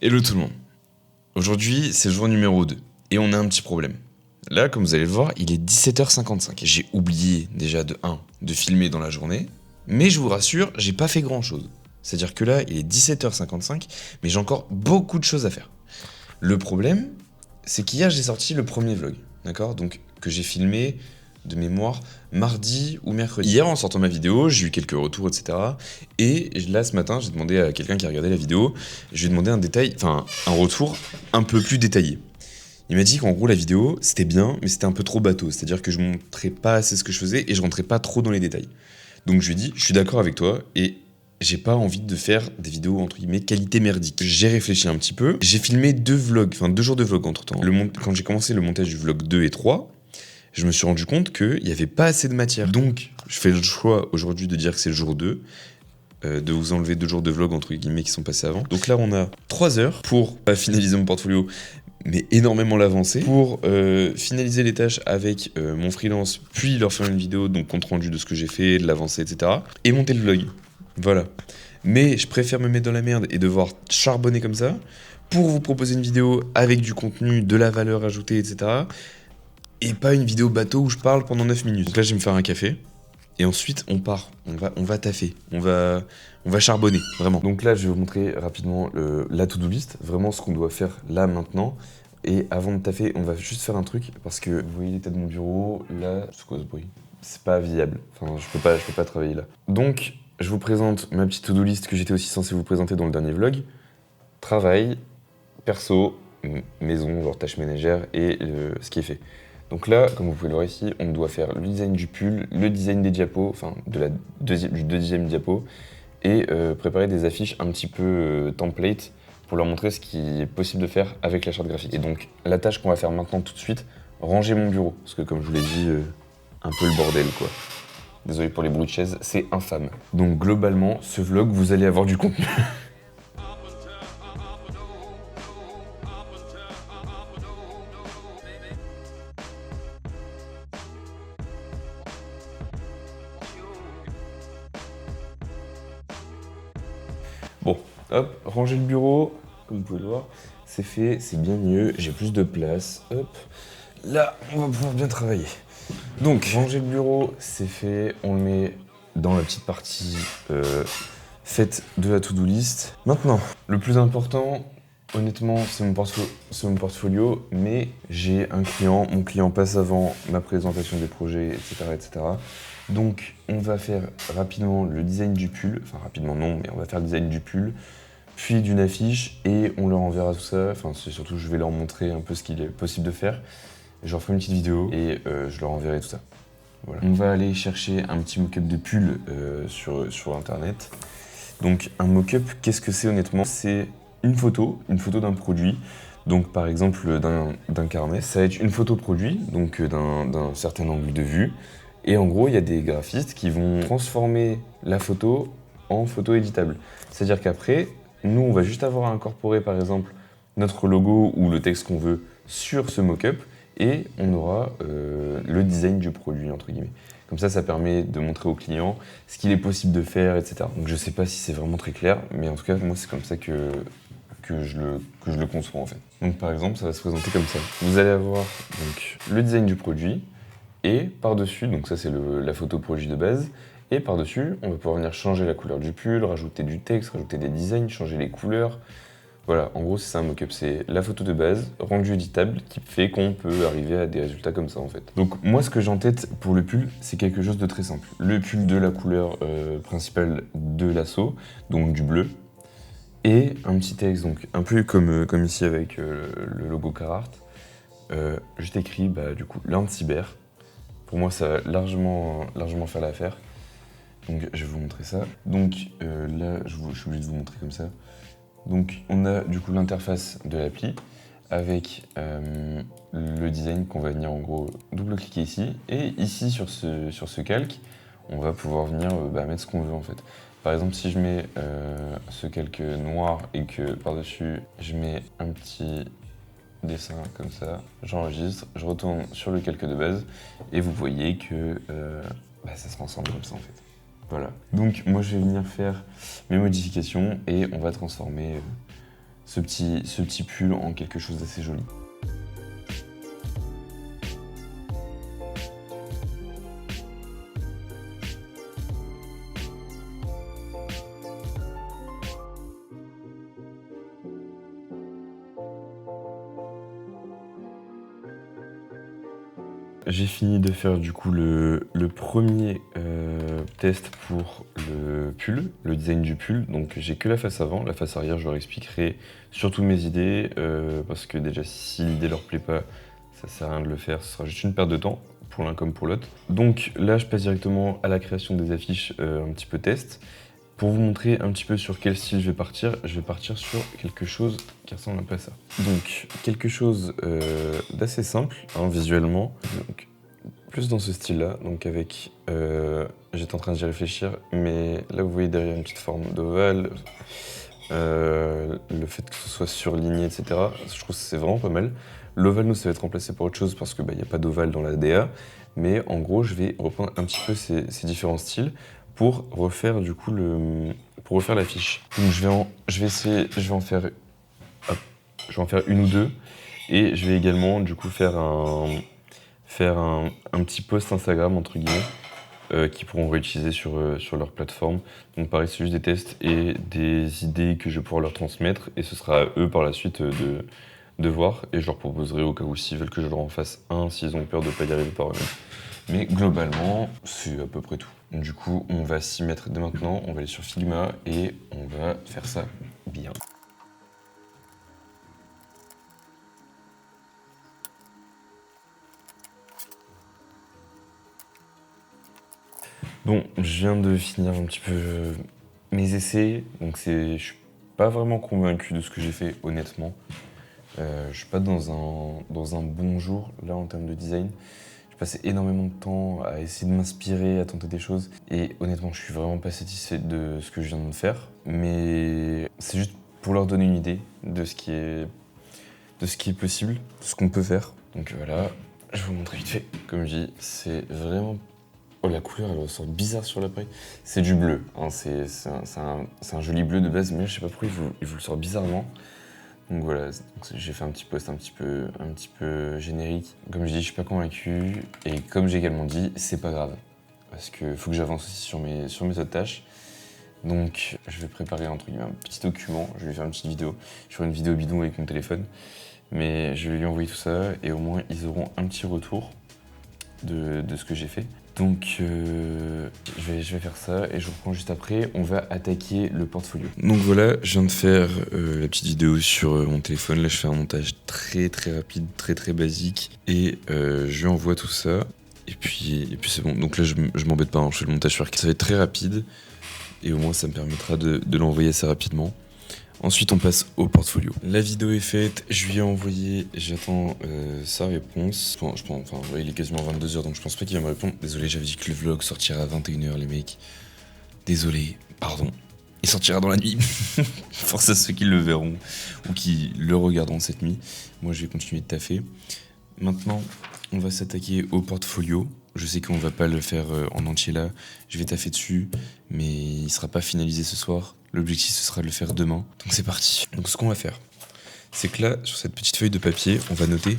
Hello tout le monde. Aujourd'hui, c'est le jour numéro 2 et on a un petit problème. Là, comme vous allez le voir, il est 17h55. J'ai oublié déjà de filmer dans la journée, mais je vous rassure, j'ai pas fait grand chose. C'est-à-dire que là, il est 17h55, mais j'ai encore beaucoup de choses à faire. Le problème, c'est qu'hier, j'ai sorti le premier vlog, d'accord? Donc, que j'ai filmé de mémoire mardi ou mercredi. Hier, en sortant ma vidéo, j'ai eu quelques retours, etc. Et là, ce matin, j'ai demandé à quelqu'un qui a regardé la vidéo, je lui ai demandé un retour un peu plus détaillé. Il m'a dit qu'en gros, la vidéo, c'était bien, mais c'était un peu trop bateau. C'est-à-dire que je montrais pas assez ce que je faisais et je rentrais pas trop dans les détails. Donc je lui ai dit, je suis d'accord avec toi et j'ai pas envie de faire des vidéos entre guillemets qualité merdique. J'ai réfléchi un petit peu. J'ai filmé 2 jours de vlog entre temps. Quand j'ai commencé le montage du vlog 2 et 3, je me suis rendu compte qu'il n'y avait pas assez de matière. Donc je fais le choix aujourd'hui de dire que c'est le jour 2. De vous enlever 2 jours de vlog entre guillemets qui sont passés avant. Donc là on a 3 heures pour pas finaliser mon portfolio, mais énormément l'avancer, pour finaliser les tâches avec mon freelance, puis leur faire une vidéo, donc compte rendu de ce que j'ai fait, de l'avancée, etc. Et monter le vlog. Voilà. Mais je préfère me mettre dans la merde et devoir charbonner comme ça, pour vous proposer une vidéo avec du contenu, de la valeur ajoutée, etc. Et pas une vidéo bateau où je parle pendant 9 minutes. Donc là je vais me faire un café. Et ensuite, on part, on va taffer, on va charbonner, vraiment. Donc là, je vais vous montrer rapidement la to-do list, vraiment ce qu'on doit faire là, maintenant. Et avant de taffer, on va juste faire un truc, parce que vous voyez l'état de mon bureau, là, c'est quoi ce bruit? C'est pas viable, enfin, je peux pas travailler là. Donc, je vous présente ma petite to-do list que j'étais aussi censé vous présenter dans le dernier vlog. Travail, perso, maison, genre tâches ménagères, et ce qui est fait. Donc là, comme vous pouvez le voir ici, on doit faire le design du pull, le design des diapos, enfin du deuxième diapo, et préparer des affiches un petit peu template pour leur montrer ce qui est possible de faire avec la charte graphique. Et donc la tâche qu'on va faire maintenant tout de suite, ranger mon bureau, parce que comme je vous l'ai dit, un peu le bordel quoi. Désolé pour les bruits de chaises, c'est infâme. Donc globalement, ce vlog, vous allez avoir du contenu. Bon, hop, ranger le bureau, comme vous pouvez le voir, c'est fait, c'est bien mieux, j'ai plus de place, hop. Là, on va pouvoir bien travailler. Donc, ranger le bureau, c'est fait, on le met dans la petite partie faite de la to-do list. Maintenant, le plus important, honnêtement, c'est mon portfolio, mais j'ai un client, mon client passe avant ma présentation des projets, etc., etc. Donc, on va faire rapidement le design du pull, enfin rapidement non, mais on va faire le design du pull, puis d'une affiche, et on leur enverra tout ça. Enfin, c'est surtout, je vais leur montrer un peu ce qu'il est possible de faire. Je leur ferai une petite vidéo et je leur enverrai tout ça. Voilà. On va aller chercher un petit mock-up de pull sur internet. Donc, un mock-up, qu'est-ce que c'est honnêtement? C'est une photo d'un produit. Donc, par exemple, d'un carnet. Ça va être une photo produit, donc d'un certain angle de vue. Et en gros, il y a des graphistes qui vont transformer la photo en photo éditable. C'est-à-dire qu'après, nous, on va juste avoir à incorporer, par exemple, notre logo ou le texte qu'on veut sur ce mock-up et on aura le design du produit, entre guillemets. Comme ça permet de montrer au client ce qu'il est possible de faire, etc. Donc je sais pas si c'est vraiment très clair, mais en tout cas, moi, c'est comme ça que je le conçois, en fait. Donc par exemple, ça va se présenter comme ça. Vous allez avoir donc, le design du produit, et par-dessus, donc ça c'est la photo produit de base, et par-dessus, on va pouvoir venir changer la couleur du pull, rajouter du texte, rajouter des designs, changer les couleurs. Voilà, en gros c'est ça un mock-up, c'est la photo de base, rendue éditable, qui fait qu'on peut arriver à des résultats comme ça en fait. Donc moi ce que j'ai en tête pour le pull, c'est quelque chose de très simple. Le pull de la couleur principale de l'assaut, donc du bleu, et un petit texte, donc un peu comme ici avec le logo Carhartt. Juste écrit du coup l'Inde cyber. Pour moi, ça va largement faire l'affaire. Donc, je vais vous montrer ça. Donc, là, je suis obligé de vous montrer comme ça. Donc, on a du coup l'interface de l'appli avec le design qu'on va venir en gros double-cliquer ici. Et ici, sur ce calque, on va pouvoir venir mettre ce qu'on veut en fait. Par exemple, si je mets ce calque noir et que par-dessus, je mets un petit dessin comme ça, j'enregistre, je retourne sur le calque de base et vous voyez que ça se transforme comme ça en fait. Voilà. Donc moi je vais venir faire mes modifications et on va transformer ce petit pull en quelque chose d'assez joli. J'ai fini de faire du coup le premier test pour le pull, le design du pull. Donc j'ai que la face avant, la face arrière je leur expliquerai surtout mes idées parce que déjà si l'idée leur plaît pas, ça sert à rien de le faire, ce sera juste une perte de temps pour l'un comme pour l'autre. Donc là je passe directement à la création des affiches un petit peu test. Pour vous montrer un petit peu sur quel style je vais partir sur quelque chose qui ressemble un peu à ça. Donc, quelque chose d'assez simple, hein, visuellement. Donc, plus dans ce style-là, donc avec... j'étais en train d'y réfléchir, mais là, vous voyez derrière une petite forme d'ovale, le fait que ce soit surligné, etc., je trouve que c'est vraiment pas mal. L'ovale, nous, ça va être remplacé par autre chose parce qu'il n'y a pas d'ovale dans la DA, mais en gros, je vais reprendre un petit peu ces différents styles pour refaire du coup pour refaire l'affiche. Donc je vais en faire une ou deux et je vais également du coup faire un petit post Instagram entre guillemets qu'ils pourront réutiliser sur leur plateforme. Donc pareil, c'est juste des tests et des idées que je vais pouvoir leur transmettre et ce sera à eux par la suite de voir et je leur proposerai au cas où s'ils veulent que je leur en fasse un, s'ils ont peur de ne pas y arriver par eux-mêmes. Mais globalement, c'est à peu près tout. Du coup, on va s'y mettre dès maintenant, on va aller sur Figma et on va faire ça bien. Bon, je viens de finir un petit peu mes essais, donc je suis pas vraiment convaincu de ce que j'ai fait, honnêtement. Je suis pas dans un bon jour, là, en termes de design. J'ai passé énormément de temps à essayer de m'inspirer, à tenter des choses. Et honnêtement, je suis vraiment pas satisfait de ce que je viens de faire. Mais c'est juste pour leur donner une idée de ce qui est possible, de ce qu'on peut faire. Donc voilà, je vais vous montrer vite fait. Comme je dis, c'est vraiment... Oh, la couleur, elle ressort bizarre sur l'appareil. C'est du bleu, hein. C'est un joli bleu de base, mais je sais pas pourquoi il vous le sort bizarrement. Donc voilà, j'ai fait un petit post un petit peu générique. Comme je dis, je suis pas convaincu. Et comme j'ai également dit, c'est pas grave. Parce qu'il faut que j'avance aussi sur mes autres tâches. Donc je vais préparer entre guillemets un petit document. Je vais faire une petite vidéo. Je ferai une vidéo bidon avec mon téléphone. Mais je vais lui envoyer tout ça et au moins ils auront un petit retour de ce que j'ai fait. Donc je vais faire ça et je reprends juste après, on va attaquer le portfolio. Donc voilà, je viens de faire la petite vidéo sur mon téléphone. Là je fais un montage très rapide, très basique et je lui envoie tout ça. Et puis c'est bon, donc là je m'embête pas, hein. Je fais le montage sur Arc. Ça va être très rapide et au moins ça me permettra de l'envoyer assez rapidement. Ensuite, on passe au portfolio. La vidéo est faite, je lui ai envoyé, j'attends sa réponse. Il est quasiment 22h, donc je pense pas qu'il va me répondre. Désolé, j'avais dit que le vlog sortira à 21h, les mecs. Désolé, pardon. Il sortira dans la nuit. Force à ceux qui le verront ou qui le regarderont cette nuit. Moi, je vais continuer de taffer. Maintenant, on va s'attaquer au portfolio. Je sais qu'on va pas le faire en entier là. Je vais taffer dessus, mais il sera pas finalisé ce soir. L'objectif, ce sera de le faire demain. Donc c'est parti. Donc ce qu'on va faire, c'est que là, sur cette petite feuille de papier, on va noter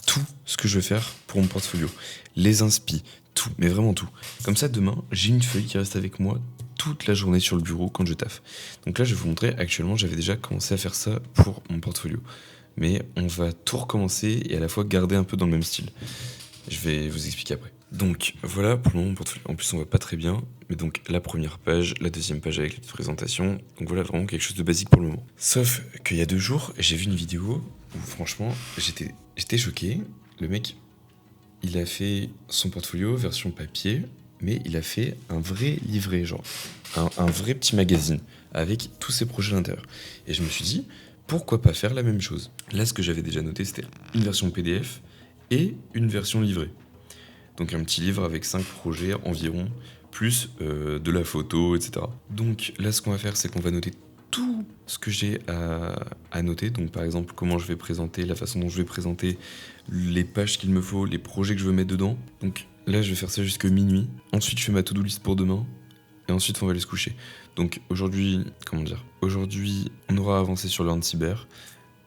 tout ce que je vais faire pour mon portfolio. Les inspi, tout, mais vraiment tout. Comme ça, demain, j'ai une feuille qui reste avec moi toute la journée sur le bureau quand je taffe. Donc là, je vais vous montrer, actuellement, j'avais déjà commencé à faire ça pour mon portfolio. Mais on va tout recommencer et à la fois garder un peu dans le même style. Je vais vous expliquer après. Donc voilà pour mon portfolio. En plus on voit pas très bien, mais donc la première page, la deuxième page avec les petites présentations. Donc voilà vraiment quelque chose de basique pour le moment. Sauf qu'il y a 2 jours, j'ai vu une vidéo où franchement j'étais choqué. Le mec, il a fait son portfolio version papier, mais il a fait un vrai livret, genre un vrai petit magazine avec tous ses projets à l'intérieur. Et je me suis dit, pourquoi pas faire la même chose? Là, ce que j'avais déjà noté, c'était une version PDF et une version livrée. Donc un petit livre avec 5 projets environ, plus de la photo, etc. Donc là, ce qu'on va faire, c'est qu'on va noter tout ce que j'ai à noter. Donc par exemple, comment je vais présenter, la façon dont je vais présenter, les pages qu'il me faut, les projets que je veux mettre dedans. Donc là, je vais faire ça jusqu'à minuit. Ensuite, je fais ma to-do list pour demain. et ensuite on va aller se coucher. Donc aujourd'hui, aujourd'hui on aura avancé sur le cyber.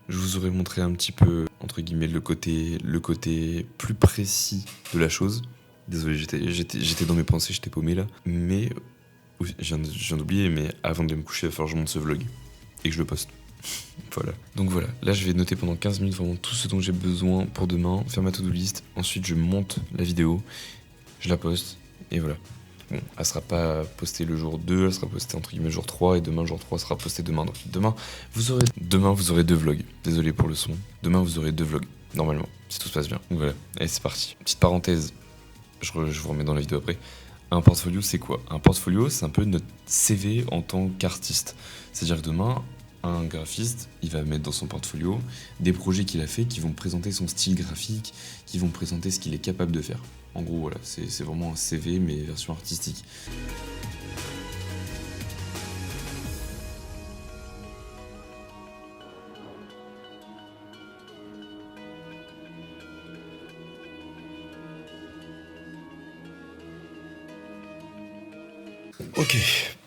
Je vous aurais montré un petit peu, entre guillemets, le côté plus précis de la chose. Désolé, j'étais dans mes pensées, j'étais paumé là. Mais, oui, je viens d'oublier, mais avant de me coucher, il va falloir que je monte ce vlog et que je le poste. Voilà. Donc voilà, là je vais noter pendant 15 minutes vraiment tout ce dont j'ai besoin pour demain, faire ma to-do list. Ensuite, je monte la vidéo, je la poste, et voilà. Bon, elle sera pas postée le jour 2, elle sera postée entre guillemets le jour 3, et demain, le jour 3 sera posté demain. Donc demain, vous aurez 2 vlogs. Désolé pour le son. Demain, vous aurez 2 vlogs, normalement, si tout se passe bien. Donc voilà, allez, c'est parti. Petite parenthèse, je vous remets dans la vidéo après. Un portfolio, c'est quoi? Un portfolio, c'est un peu notre CV en tant qu'artiste. C'est-à-dire que demain, un graphiste, il va mettre dans son portfolio des projets qu'il a fait qui vont présenter son style graphique, qui vont présenter ce qu'il est capable de faire. En gros, voilà, c'est vraiment un CV, mais version artistique. Ok,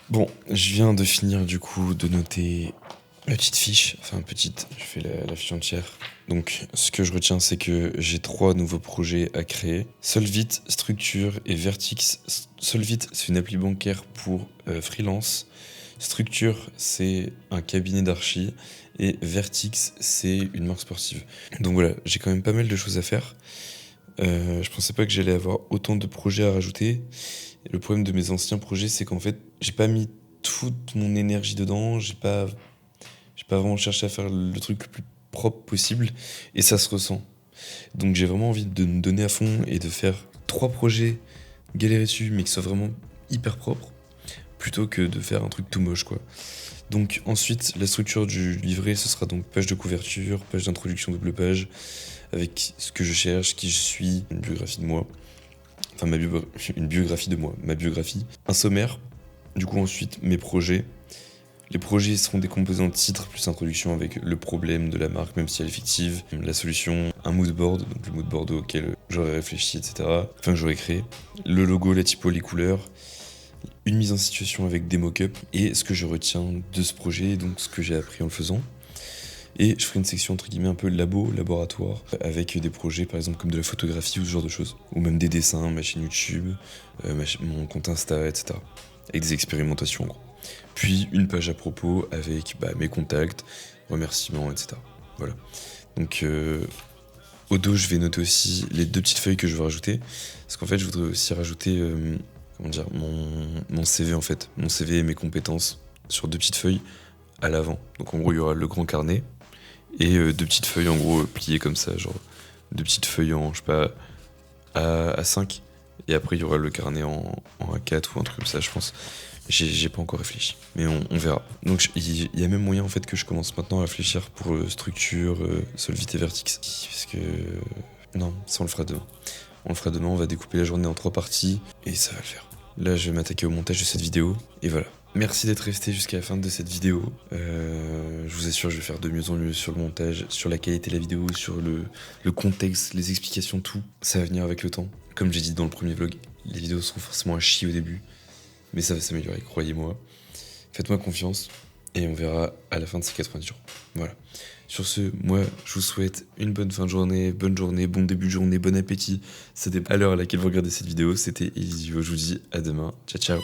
bon, je viens de finir du coup de noter la petite fiche, je fais la fiche entière. Donc, ce que je retiens, c'est que j'ai 3 nouveaux projets à créer. Solvit, Structure et Vertix. Solvit, c'est une appli bancaire pour freelance. Structure, c'est un cabinet d'archi. Et Vertix, c'est une marque sportive. Donc voilà, j'ai quand même pas mal de choses à faire. Je pensais pas que j'allais avoir autant de projets à rajouter. Et le problème de mes anciens projets, c'est qu'en fait, j'ai pas mis toute mon énergie dedans. J'ai pas vraiment cherché à faire le truc le plus propre possible, et ça se ressent. Donc j'ai vraiment envie de me donner à fond et de faire 3 projets galérés dessus, mais qui soient vraiment hyper propres, plutôt que de faire un truc tout moche, quoi. Donc ensuite, la structure du livret, ce sera donc page de couverture, page d'introduction, double page, avec ce que je cherche, qui je suis, une biographie de moi, enfin une biographie de moi, ma biographie, un sommaire, du coup ensuite mes projets. Les projets seront décomposés en titres plus introduction avec le problème de la marque, même si elle est fictive, la solution, un mood board, donc le mood board auquel j'aurais réfléchi, etc. Enfin, que j'aurais créé. Le logo, la typo, les couleurs. Une mise en situation avec des mock-ups et ce que je retiens de ce projet, donc ce que j'ai appris en le faisant. Et je ferai une section entre guillemets un peu laboratoire, avec des projets par exemple comme de la photographie ou ce genre de choses. Ou même des dessins, ma chaîne YouTube, mon compte Insta, etc. Avec des expérimentations en gros. Puis une page à propos avec mes contacts, remerciements, etc. Voilà. Donc au dos, je vais noter aussi les 2 petites feuilles que je veux rajouter. Parce qu'en fait, je voudrais aussi rajouter mon CV en fait. Mon CV et mes compétences sur 2 petites feuilles à l'avant. Donc en gros, il y aura le grand carnet et 2 petites feuilles en gros pliées comme ça. Genre 2 petites feuilles en, je sais pas, A5. Et après, il y aura le carnet en A4 ou un truc comme ça, je pense. J'ai pas encore réfléchi, mais on verra. Donc il y a même moyen en fait que je commence maintenant à réfléchir pour structure, Solvit et Vertix. Parce que... Non, ça on le fera demain. On le fera demain, on va découper la journée en 3 parties, et ça va le faire. Là, je vais m'attaquer au montage de cette vidéo, et voilà. Merci d'être resté jusqu'à la fin de cette vidéo. Je vous assure, je vais faire de mieux en mieux sur le montage, sur la qualité de la vidéo, sur le contexte, les explications, tout. Ça va venir avec le temps. Comme j'ai dit dans le premier vlog, les vidéos seront forcément à chier au début. Mais ça va s'améliorer, croyez-moi. Faites-moi confiance et on verra à la fin de ces 90 jours. Voilà. Sur ce, moi, je vous souhaite une bonne fin de journée, bonne journée, bon début de journée, bon appétit. Ça dépend à l'heure à laquelle vous regardez cette vidéo. C'était Elisio, je vous dis à demain. Ciao, ciao.